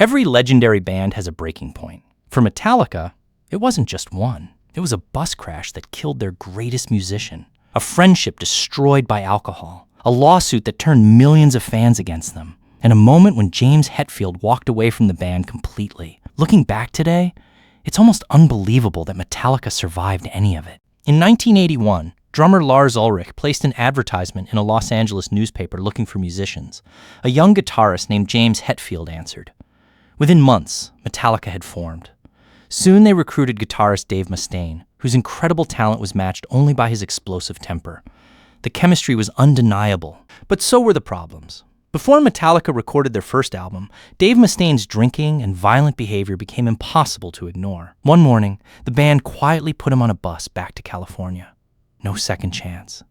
Every legendary band has a breaking point. For Metallica, it wasn't just one. It was a bus crash that killed their greatest musician, a friendship destroyed by alcohol, a lawsuit that turned millions of fans against them, and a moment when James Hetfield walked away from the band completely. Looking back today, it's almost unbelievable that Metallica survived any of it. In 1981, drummer Lars Ulrich placed an advertisement in a Los Angeles newspaper looking for musicians. A young guitarist named James Hetfield answered. Within months, Metallica had formed. Soon they recruited guitarist Dave Mustaine, whose incredible talent was matched only by his explosive temper. The chemistry was undeniable, but so were the problems. Before Metallica recorded their first album, Dave Mustaine's drinking and violent behavior became impossible to ignore. One morning, the band quietly put him on a bus back to California. No second chance.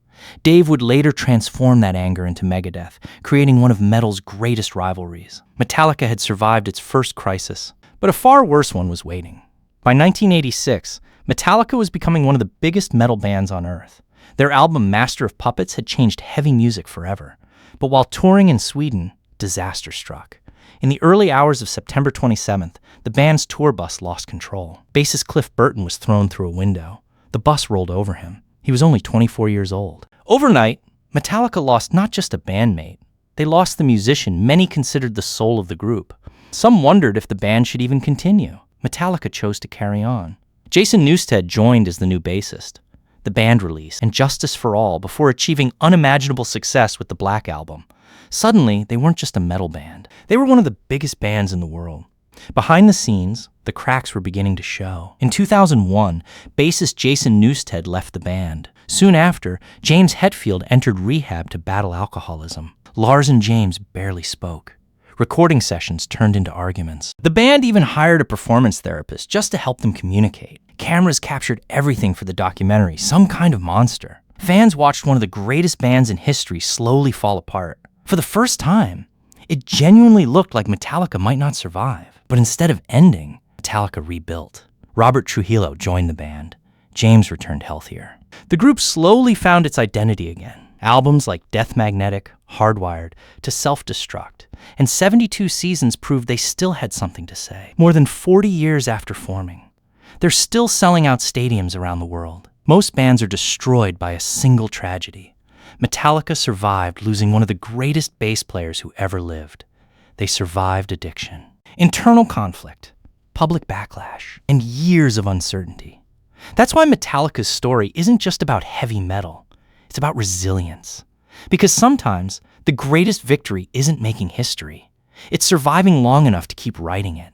Dave would later transform that anger into Megadeth, creating one of metal's greatest rivalries. Metallica had survived its first crisis, but a far worse one was waiting. By 1986, Metallica was becoming one of the biggest metal bands on Earth. Their album Master of Puppets had changed heavy music forever. But while touring in Sweden, disaster struck. In the early hours of September 27th, the band's tour bus lost control. Bassist Cliff Burton was thrown through a window. The bus rolled over him. He was only 24 years old. Overnight, Metallica lost not just a bandmate. They lost the musician many considered the soul of the group. Some wondered if the band should even continue. Metallica chose to carry on. Jason Newsted joined as the new bassist. The band release, and Justice for All, before achieving unimaginable success with the Black Album. Suddenly, they weren't just a metal band. They were one of the biggest bands in the world. Behind the scenes, the cracks were beginning to show. In 2001, bassist Jason Newsted left the band. Soon after, James Hetfield entered rehab to battle alcoholism. Lars and James barely spoke. Recording sessions turned into arguments. The band even hired a performance therapist just to help them communicate. Cameras captured everything for the documentary, Some Kind of Monster. Fans watched one of the greatest bands in history slowly fall apart. For the first time, it genuinely looked like Metallica might not survive. But instead of ending, Metallica rebuilt. Robert Trujillo joined the band. James returned healthier. The group slowly found its identity again. Albums like Death Magnetic, Hardwired, to Self-Destruct, and 72 seasons proved they still had something to say. More than 40 years after forming, they're still selling out stadiums around the world. Most bands are destroyed by a single tragedy. Metallica survived losing one of the greatest bass players who ever lived. They survived addiction, internal conflict, public backlash, and years of uncertainty. That's why Metallica's story isn't just about heavy metal. It's about resilience. Because sometimes the greatest victory isn't making history. It's surviving long enough to keep writing it.